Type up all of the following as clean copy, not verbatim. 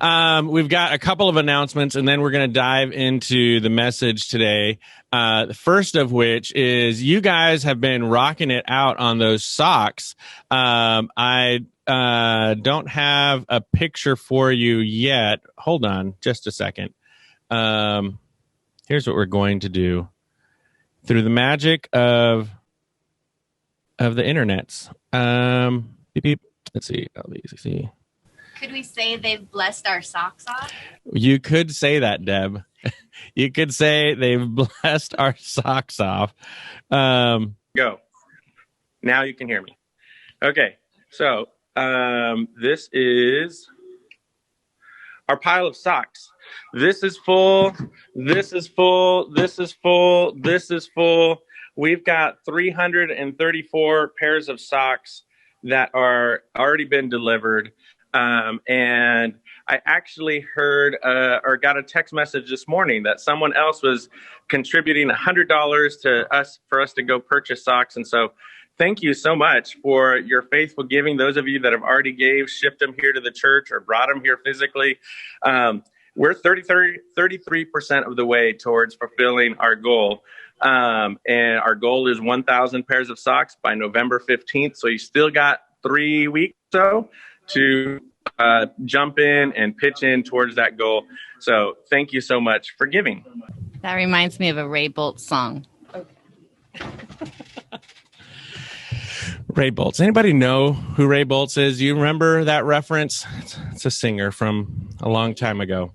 We've got a couple of announcements, and then we're going to dive into the message today. The first of which is you guys have been rocking it out on those socks. I don't have a picture for you yet. Hold on just a second. Here's what we're going to do. Through the magic of the internets. Beep, beep. Let's see. See. Could we say they've blessed our socks off? You could say that, Deb. You could say they've blessed our socks off. Go. Now you can hear me. Okay. So this is our pile of socks. This is full. This is full. This is full. This is full. We've got 334 pairs of socks that are already been delivered. And I actually heard or got a text message this morning that someone else was contributing $100 to us for us to go purchase socks. And so thank you so much for your faithful giving. Those of you that have already shipped them here to the church or brought them here physically. We're 33% of the way towards fulfilling our goal. And our goal is 1,000 pairs of socks by November 15th. So you still got 3 weeks or so to jump in and pitch in towards that goal. So thank you so much for giving. That reminds me of a Ray Boltz song. Okay. Ray Boltz. Anybody know who Ray Boltz is? You remember that reference? It's a singer from a long time ago.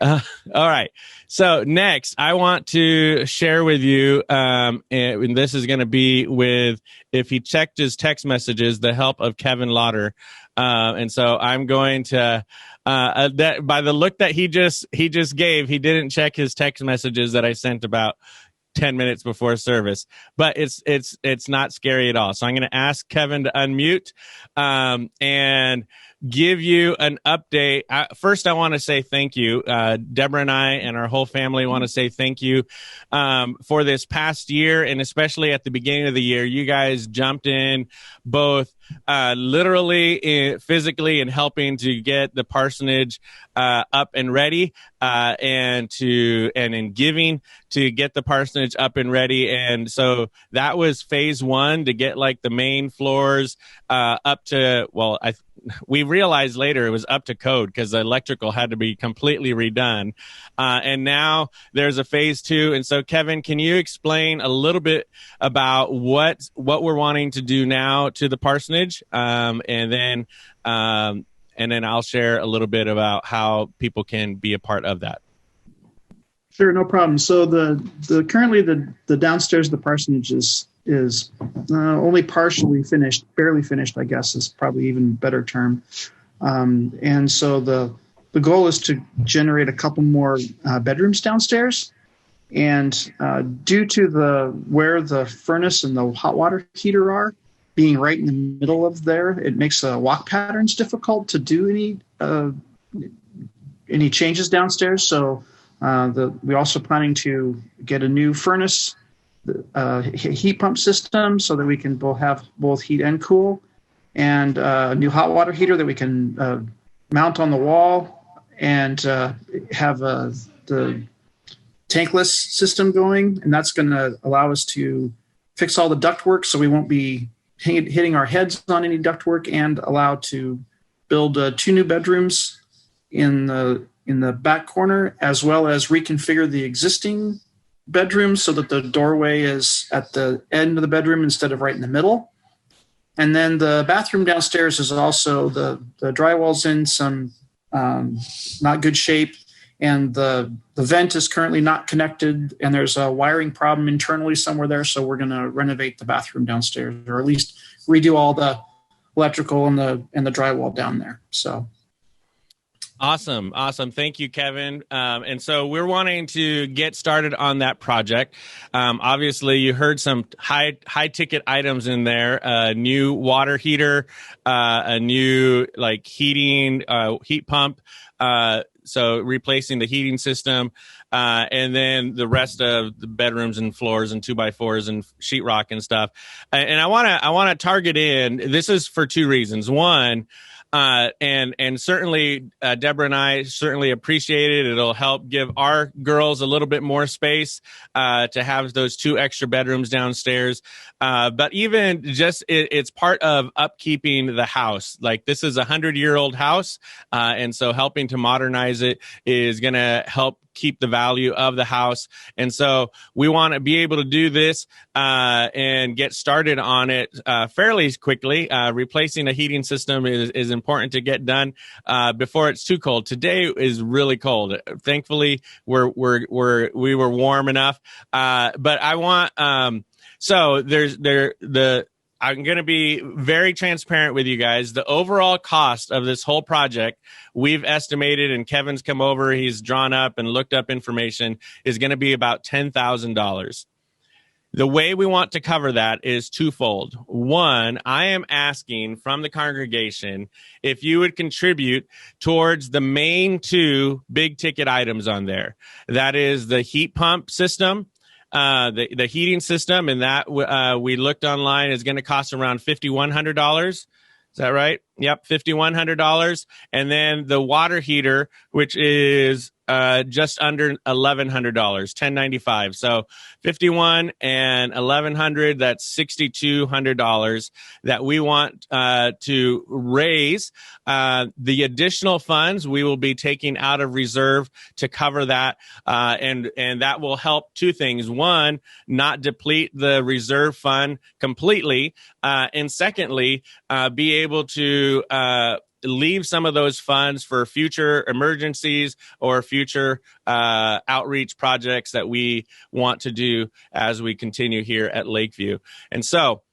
All right. So next, I want to share with you, and this is going to be with, if he checked his text messages, the help of Kevin Lauder. And so I'm going to, that by the look that he just gave, he didn't check his text messages that I sent about 10 minutes before service, but it's not scary at all. So I'm going to ask Kevin to unmute, and give you an update. First, I want to say thank you. Deborah and I and our whole family want to say thank you for this past year, and especially at the beginning of the year. You guys jumped in both literally, physically, and helping to get the parsonage up and ready, and in giving to get the parsonage up and ready. And so that was phase one, to get like the main floors up to, well, we realized later it was up to code because the electrical had to be completely redone. And now there's a phase two. And so, Kevin, can you explain a little bit about what we're wanting to do now to the parsonage? And then I'll share a little bit about how people can be a part of that. Sure, no problem. So currently the downstairs of the parsonage is only partially finished, barely finished, I guess is probably even better term. And so the goal is to generate a couple more bedrooms downstairs. And due to where the furnace and the hot water heater are, being right in the middle of there, it makes walk patterns difficult to do any changes downstairs. So we're also planning to get a new furnace, heat pump system, so that we can have both heat and cool, and a new hot water heater that we can mount on the wall, and have the tankless system going. And that's going to allow us to fix all the ductwork, so we won't be hitting our heads on any ductwork, and allow to build 2 new bedrooms in the back corner, as well as reconfigure the existing bedroom so that the doorway is at the end of the bedroom instead of right in the middle. And then the bathroom downstairs is also the drywall's in some not good shape, and the vent is currently not connected, and there's a wiring problem internally somewhere there. So we're going to renovate the bathroom downstairs, or at least redo all the electrical and the drywall down there. So. Awesome. Thank you, Kevin. And so we're wanting to get started on that project. Obviously, you heard some high ticket items in there: a new water heater, a new heat pump. So replacing the heating system, and then the rest of the bedrooms and floors and 2x4s and sheetrock and stuff. And I want to target in. This is for 2 reasons. One, And certainly Deborah and I certainly appreciate it. It'll help give our girls a little bit more space to have those 2 extra bedrooms downstairs. But even just it's part of upkeeping the house. Like, this is a 100-year-old house, and so helping to modernize it is going to help keep the value of the house. And so we want to be able to do this and get started on it fairly quickly. Replacing a heating system is important to get done before it's too cold. Today is really cold. Thankfully, we were warm enough. But I want so I'm going to be very transparent with you guys. The overall cost of this whole project, we've estimated, and Kevin's come over, he's drawn up and looked up information, is going to be about $10,000. The way we want to cover that is twofold. One, I am asking from the congregation if you would contribute towards the main 2 big ticket items on there. That is the heat pump system, the heating system, and that we looked online is going to cost around $5,100. Is that right? Yep, $5,100. And then the water heater, which is just under $1,100, $1,095. So 51 and 1,100, that's $6,200 that we want to raise. The additional funds we will be taking out of reserve to cover that, and that will help 2 things. One, not deplete the reserve fund completely, and secondly, be able to leave some of those funds for future emergencies or future outreach projects that we want to do as we continue here at Lakeview. And so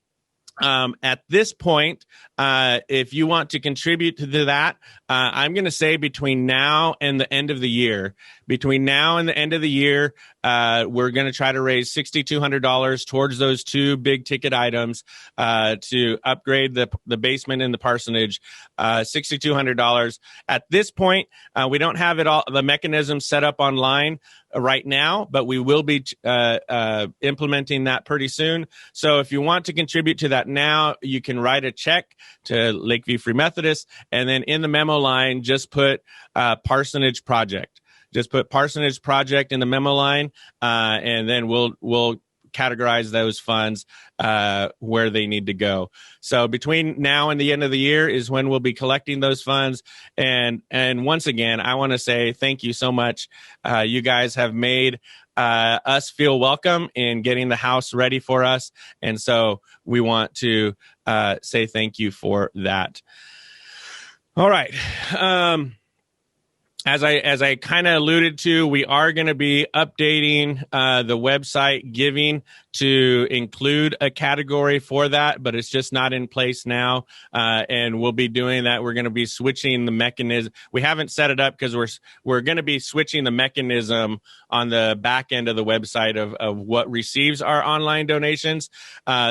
at this point, if you want to contribute to that, I'm going to say between now and the end of the year, we're going to try to raise $6,200 towards those 2 big ticket items to upgrade the basement in the parsonage. $6,200. At this point, we don't have the mechanism set up online right now, but we will be implementing that pretty soon. So if you want to contribute to that now, you can write a check to Lakeview Free Methodist, and then in the memo line, just put Parsonage Project. Just put Parsonage Project in the memo line, and then we'll categorize those funds where they need to go. So between now and the end of the year is when we'll be collecting those funds. And once again, I want to say thank you so much. You guys have made us feel welcome in getting the house ready for us. And so we want to say thank you for that. All right. As I kind of alluded to, we are going to be updating the website giving to include a category for that, but it's just not in place now. And we'll be doing that. We're going to be switching the mechanism. We haven't set it up because we're going to be switching the mechanism on the back end of the website of what receives our online donations.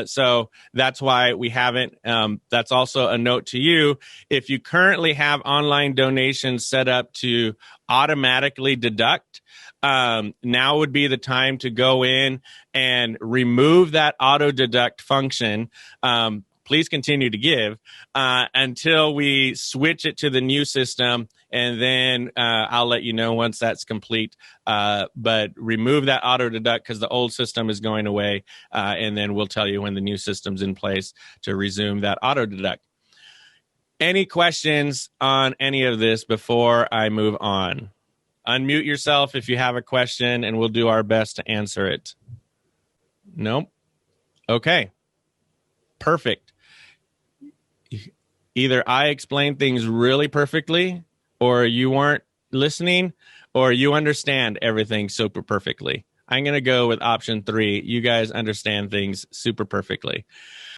So that's why we haven't. That's also a note to you. If you currently have online donations set up to automatically deduct, now would be the time to go in and remove that auto deduct function. Please continue to give until we switch it to the new system, and then I'll let you know once that's complete. But remove that auto deduct because the old system is going away, and then we'll tell you when the new system's in place to resume that auto deduct. Any questions on any of this before I move on? Unmute yourself if you have a question, and we'll do our best to answer it. Nope. Okay. Perfect. Either I explained things really perfectly, or you weren't listening, or you understand everything super perfectly. I'm going to go with option 3. You guys understand things super perfectly.